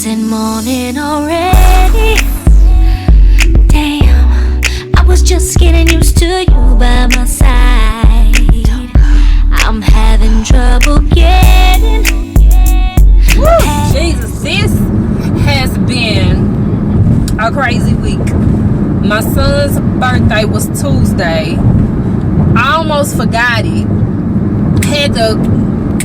Is it morning already? Damn, I was just getting used to you by my side. I'm having trouble getting. Jesus, this has been a crazy week. My son's birthday was Tuesday. I almost forgot it. Had to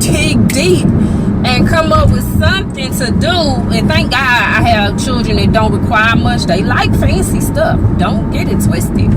dig deep and come up with something to do. And thank God I have children that don't require much. They like fancy stuff. Don't get it twisted.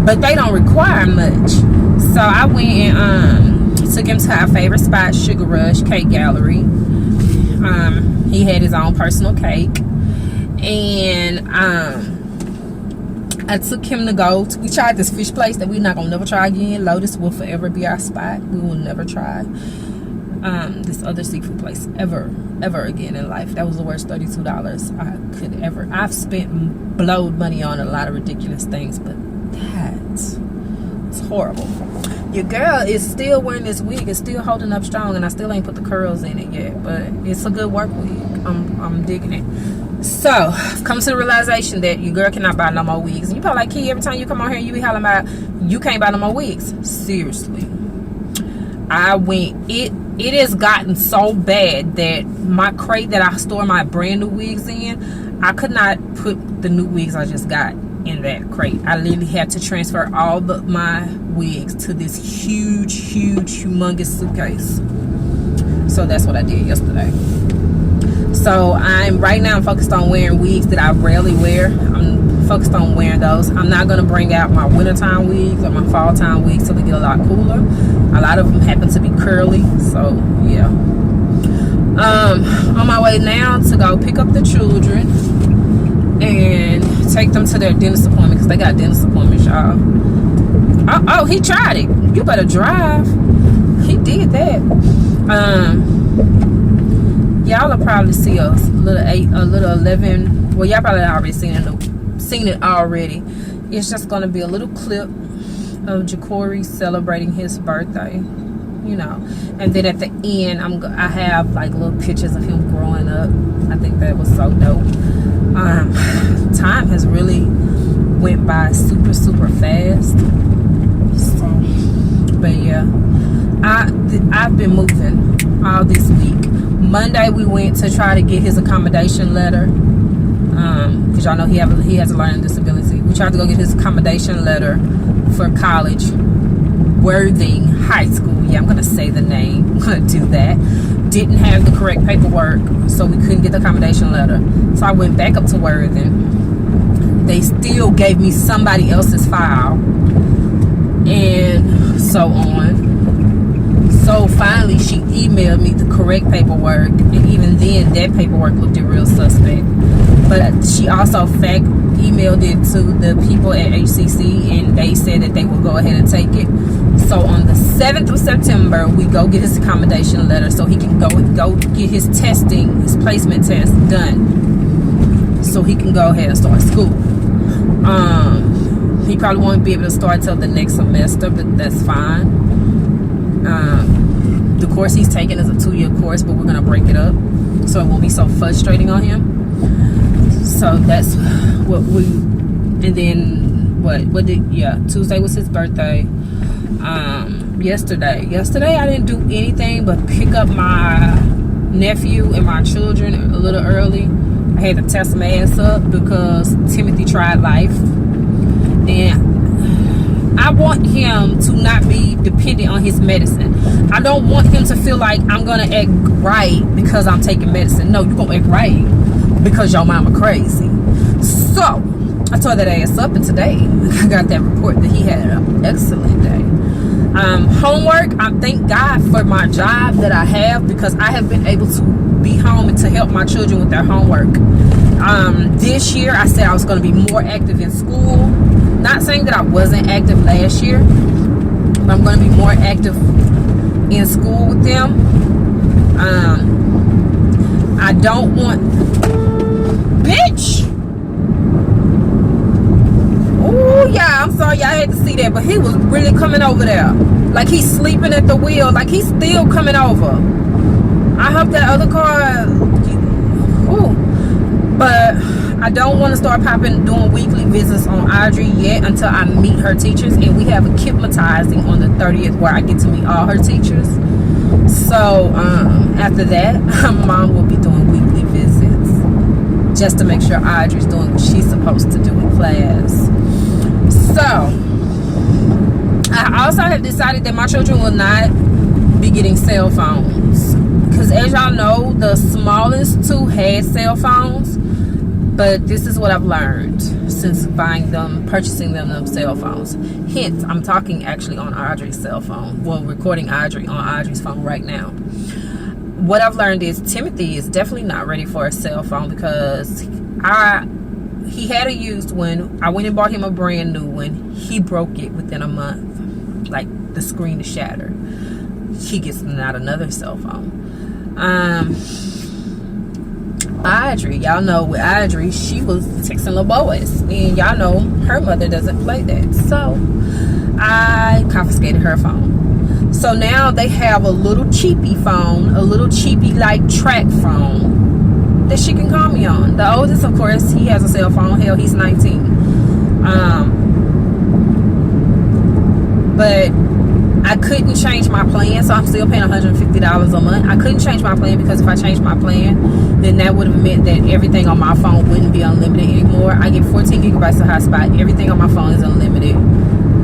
But they don't require much. So I went and took him to our favorite spot, Sugar Rush Cake Gallery. He had his own personal cake. And I took him to go. We tried this fish place that we're not gonna never try again. Lotus will forever be our spot. We will never try this other seafood place ever again in life. That was the worst $32 I could ever. I've spent blowed money on a lot of ridiculous things, but that's horrible. Your girl is still wearing this wig. It's still holding up strong, and I still ain't put the curls in it yet, but it's a good work wig. I'm digging it. So I've come to the realization that your girl cannot buy no more wigs. And you probably like, Key, every time you come on here you be hollering about you can't buy no more wigs. Seriously, it has gotten so bad that my crate that I store my brand new wigs in, I could not put the new wigs I just got in that crate. I literally had to transfer all but my wigs to this huge humongous suitcase. So that's what I did yesterday. So I'm focused on wearing wigs that I rarely wear. I'm focused on wearing those. I'm not going to bring out my wintertime wigs or my fall time wigs till they get a lot cooler. A lot of them happen to be curly, so yeah. On my way now to go pick up the children and take them to their dentist appointment, because they got dentist appointments, y'all. Oh, he tried it. You better drive. He did that. Y'all will probably see a little 11. Well, y'all probably already seen it already. It's just gonna be a little clip of Jacory celebrating his birthday, you know. And then at the end, I have like little pictures of him growing up. I think that was so dope. Time has really went by super fast. So, but yeah, I've been moving all this week. Monday we went to try to get his accommodation letter, because y'all know he has a learning disability. We tried to go get his accommodation letter for college, Worthing High School. Yeah, I'm gonna say the name. I'm gonna do that. Didn't have the correct paperwork, so we couldn't get the accommodation letter. So I went back up to Worthing. They still gave me somebody else's file, and so on. So finally she emailed me the correct paperwork, and even then that paperwork looked real suspect. But she also emailed it to the people at HCC, and they said that they will go ahead and take it. So on the 7th of September we go get his accommodation letter so he can go get his placement test done, so he can go ahead and start school. He probably won't be able to start till the next semester, but that's fine. The course he's taking is a 2-year course, but we're gonna break it up so it won't be so frustrating on him. So that's what we. And then Tuesday was his birthday. Yesterday I didn't do anything but pick up my nephew and my children a little early. I had to test my ass up because Timothy tried life, and I want him to not be dependent on his medicine. I don't want him to feel like I'm gonna act right because I'm taking medicine. No, you're gonna act right because your mama crazy. So I tore that ass up, and today I got that report that he had an excellent day. Homework, I thank God for my job that I have, because I have been able to be home and to help my children with their homework. This year I said I was going to be more active in school. Not saying that I wasn't active last year, but I'm going to be more active in school with them. I don't want, bitch. Oh yeah, I'm sorry y'all had to see that, but he was really coming over there. Like he's sleeping at the wheel, like he's still coming over. I hope that other car, ooh, But I don't want to start doing weekly visits on Audrey yet until I meet her teachers, and we have a kidmatizing on the 30th where I get to meet all her teachers. So after that, Mom will be doing weekly visits just to make sure Audrey's doing what she's supposed to do in class. So I also have decided that my children will not be getting cell phones, because as y'all know, the smallest two had cell phones. But this is what I've learned since purchasing them cell phones. Hence, I'm talking actually on Audrey's cell phone. Well, recording Audrey on Audrey's phone right now. What I've learned is Timothy is definitely not ready for a cell phone, because he had a used one. I went and bought him a brand new one. He broke it within a month. Like, the screen is shattered. He gets not another cell phone. Audrey, y'all know with Audrey, she was texting little boys, and y'all know her mother doesn't play that, so I confiscated her phone. So now they have a little cheapy phone, a little cheapy like track phone that she can call me on. The oldest, of course, he has a cell phone. Hell, he's 19. But I couldn't change my plan, so I'm still paying $150 a month. I couldn't change my plan because if I changed my plan, then that would have meant that everything on my phone wouldn't be unlimited anymore. I get 14 gigabytes of hotspot. Everything on my phone is unlimited.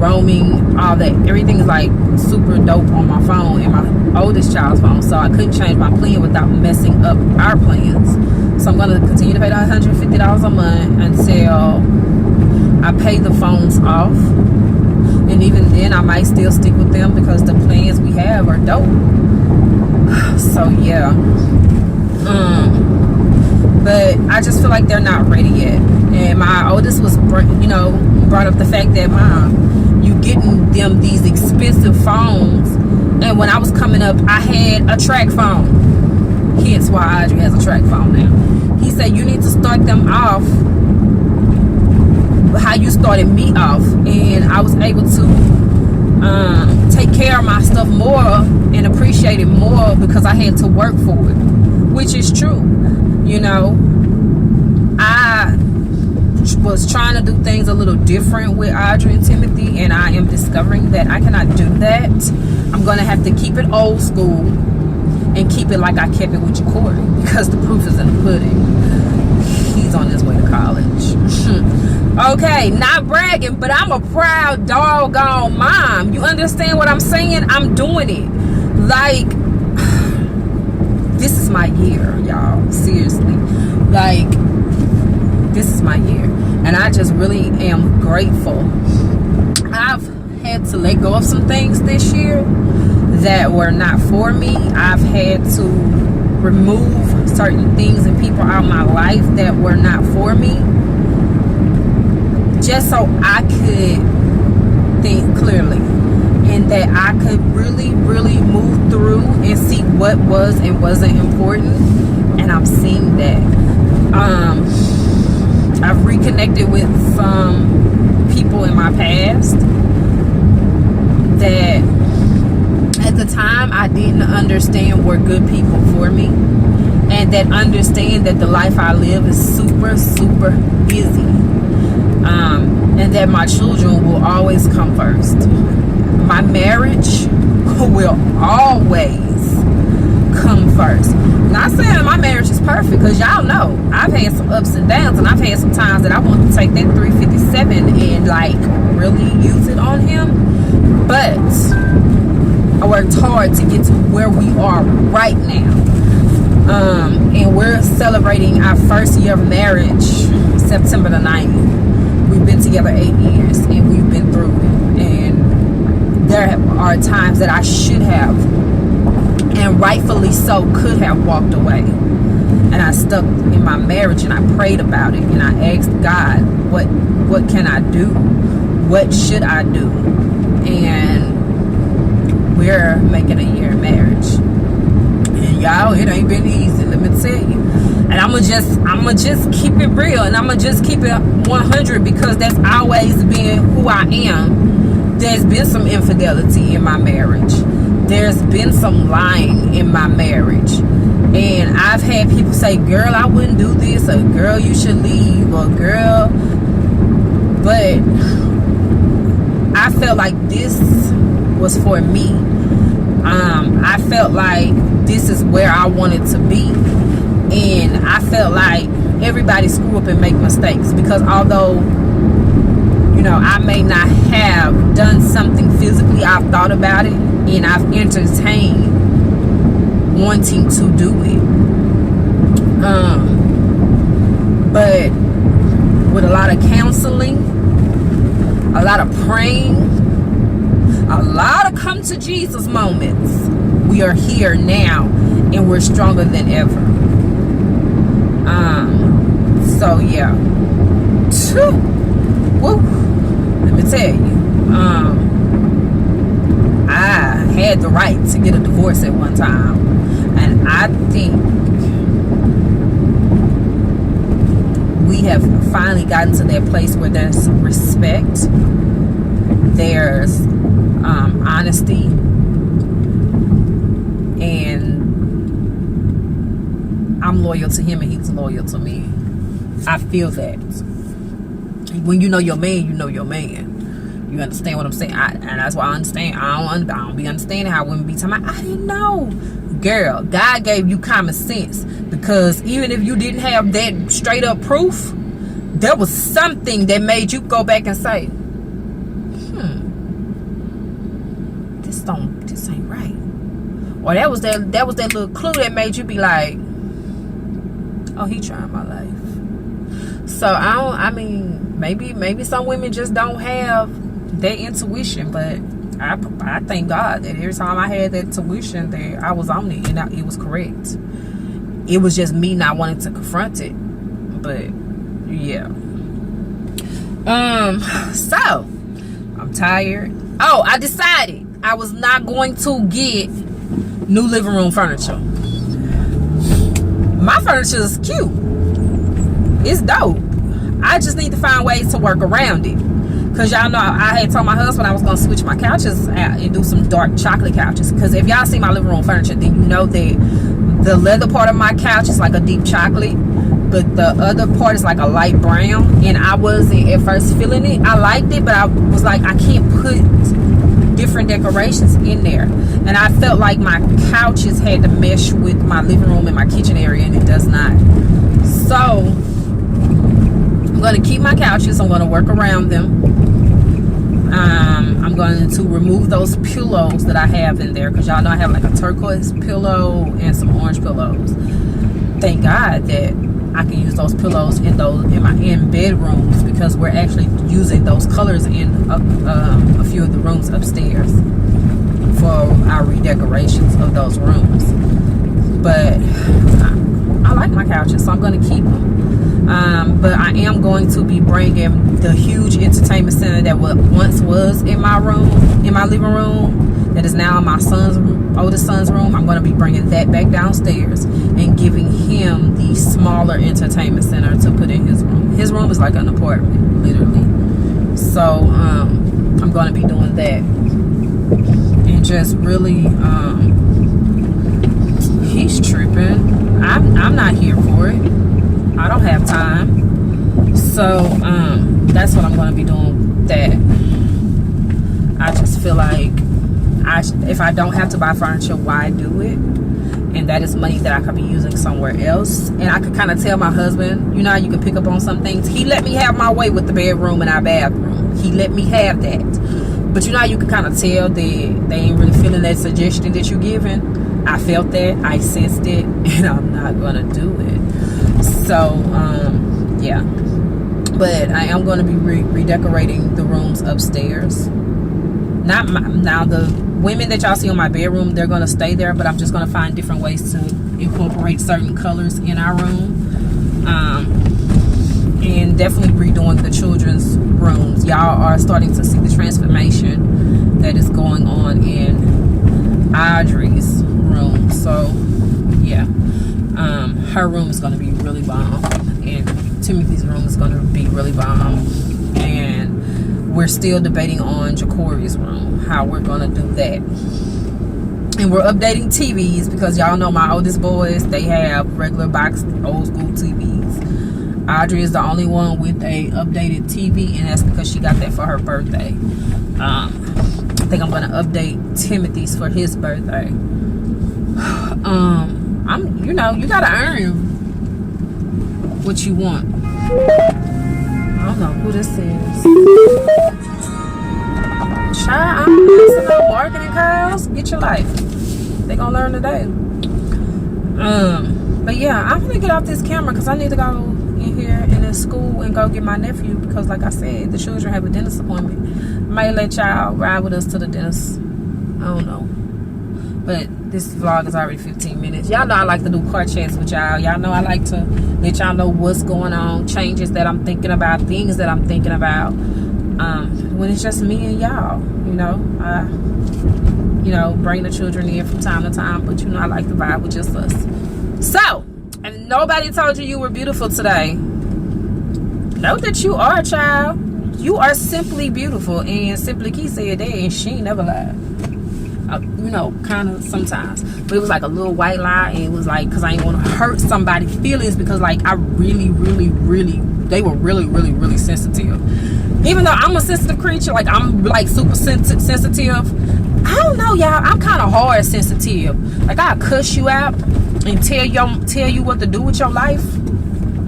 Roaming, all that. Everything is like super dope on my phone and my oldest child's phone. So I couldn't change my plan without messing up our plans. So I'm going to continue to pay the $150 a month until I pay the phones off. And even then, I might still stick with them because the plans we have are dope. So, yeah. But I just feel like they're not ready yet. And my oldest was, brought up the fact that, Mom, you getting them these expensive phones. And when I was coming up, I had a track phone. Hence why Audrey has a track phone now. He said, you need to start them off how you started me off, and I was able to take care of my stuff more and appreciate it more because I had to work for it, which is true. I was trying to do things a little different with Audrey and Timothy, and I am discovering that I cannot do that. I'm gonna have to keep it old school and keep it like I kept it with Jacory, because the proof is in the pudding. He's on his way to college. Okay, not bragging, but I'm a proud doggone mom. You understand what I'm saying? I'm doing it. Like, this is my year, y'all. Seriously. Like, this is my year. And I just really am grateful. I've had to let go of some things this year that were not for me. I've had to remove certain things and people out of my life that were not for me, just so I could think clearly and that I could really, really move through and see what was and wasn't important. And I'm seeing that. I've reconnected with some people in my past that at the time I didn't understand were good people for me, and that understand that the life I live is super, super busy. And that my children will always come first. My marriage will always come first. Not saying my marriage is perfect, because y'all know I've had some ups and downs, and I've had some times that I want to take that 357 and like really use it on him. But I worked hard to get to where we are right now. And we're celebrating our first year of marriage September the 9th. We've been together 8 years, and we've been through it. And there are times that I should have, and rightfully so, could have walked away. And I stuck in my marriage, and I prayed about it, and I asked God, what can I do? What should I do? And we're making a year of marriage. And y'all, it ain't been easy, let me tell you. And I'ma just keep it real, and I'ma just keep it 100, because that's always been who I am. There's been some infidelity in my marriage. There's been some lying in my marriage. And I've had people say, girl, I wouldn't do this, or girl, you should leave, or girl. But I felt like this was for me. I felt like this is where I wanted to be. And I felt like everybody screw up and make mistakes. Because although, you know, I may not have done something physically, I've thought about it and I've entertained wanting to do it. But with a lot of counseling, a lot of praying, a lot of come to Jesus moments, we are here now and we're stronger than ever. So yeah. Woo. Let me tell you, I had the right to get a divorce at one time, and I think we have finally gotten to that place where there's respect, there's honesty, and I'm loyal to him and he's loyal to me. I feel that. When you know your man, you know your man. You understand what I'm saying? And that's why I understand. I don't be understanding how women be talking about, I didn't know. Girl, God gave you common sense. Because even if you didn't have that straight up proof, there was something that made you go back and say, this ain't right. Or that was that little clue that made you be like, oh, he trying my life. So maybe some women just don't have that intuition, but I thank God that every time I had that intuition, that I was on it and it was correct. It was just me not wanting to confront it. But yeah. So I'm tired. Oh, I decided I was not going to get new living room furniture. My furniture is cute. It's dope. I just need to find ways to work around it. Because y'all know I had told my husband I was going to switch my couches out and do some dark chocolate couches. Because if y'all see my living room furniture, then you know that the leather part of my couch is like a deep chocolate. But the other part is like a light brown. And I wasn't at first feeling it. I liked it, but I was like, I can't put different decorations in there. And I felt like my couches had to mesh with my living room and my kitchen area, and it does not. So I'm going to keep my couches. I'm going to work around them. I'm going to remove those pillows that I have in there, because y'all know I have like a turquoise pillow and some orange pillows. Thank God that I can use those pillows in my bedrooms, because we're actually using those colors in a few of the rooms upstairs for our redecorations of those rooms. But I like my couches, so I'm going to keep them. But I am going to be bringing the huge entertainment center that once was in my living room, that is now in my oldest son's room. I'm going to be bringing that back downstairs and giving him the smaller entertainment center to put in his room. His room is like an apartment, literally. So I'm going to be doing that, and just really he's tripping. I'm not here for it. I don't have time. So that's what I'm going to be doing. That I just feel like if I don't have to buy furniture, why do it? And that is money that I could be using somewhere else. And I could kind of tell my husband, you know how you can pick up on some things. He let me have my way with the bedroom and our bathroom. He let me have that. But you know how you can kind of tell that they ain't really feeling that suggestion that you're giving. I felt that. I sensed it. And I'm not going to do it. So, yeah. But I am going to be redecorating the rooms upstairs. Now the women that y'all see on my bedroom, they're going to stay there, but I'm just going to find different ways to incorporate certain colors in our room. And definitely redoing the children's rooms. Y'all are starting to see the transformation that is going on in Audrey's room. So yeah, her room is going to be really bomb, and Timothy's room is going to be really bomb. And we're still debating on Ja'Cory's room, how we're going to do that. And we're updating TVs because y'all know my oldest boys, they have regular box old school TVs. Audrey is the only one with a updated TV, and that's because she got that for her birthday. I think I'm gonna update Timothy's for his birthday. You know, you gotta earn what you want. I don't know who this is. Child, I'm missing no marketing calls. Get your life. They gonna learn today. But yeah, I'm gonna get off this camera because I need to go in here in this school and go get my nephew, because like I said, the children have a dentist appointment. Might let y'all ride with us to the dentist. I don't know. But this vlog is already 15 minutes. Y'all know I like to do car chats with y'all. Y'all know I like to let y'all know what's going on, changes that I'm thinking about, things that I'm thinking about. When it's just me and y'all, you know, I, you know, bring the children in from time to time, but you know, I like to vibe with just us. So, and nobody told you you were beautiful today. Know that you are, child. You are simply beautiful, and SimpliKeiis said that, and she ain't never lied. You know, kind of sometimes, but it was like a little white lie, and it was like because I didn't want to hurt somebody's feelings, because like I really they were really sensitive. Even though I'm a sensitive creature, like I'm like super sensitive. I don't know, y'all, I'm kind of hard sensitive. Like I'll cuss you out and tell you what to do with your life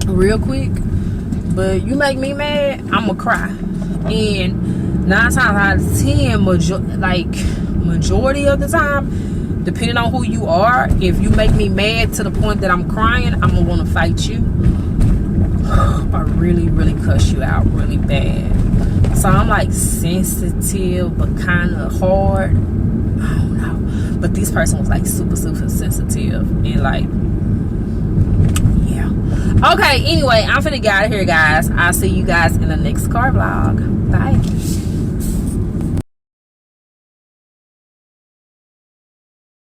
real quick, but you make me mad, I'ma cry. And 9 times out of 10, majority of the time, depending on who you are, if you make me mad to the point that I'm crying, I'm gonna want to fight you or really cuss you out really bad. So I'm like sensitive but kind of hard. I don't know, but this person was like super sensitive, and like, yeah. Okay, anyway, I'm finna get out of here, guys. I'll see you guys in the next car vlog. Bye.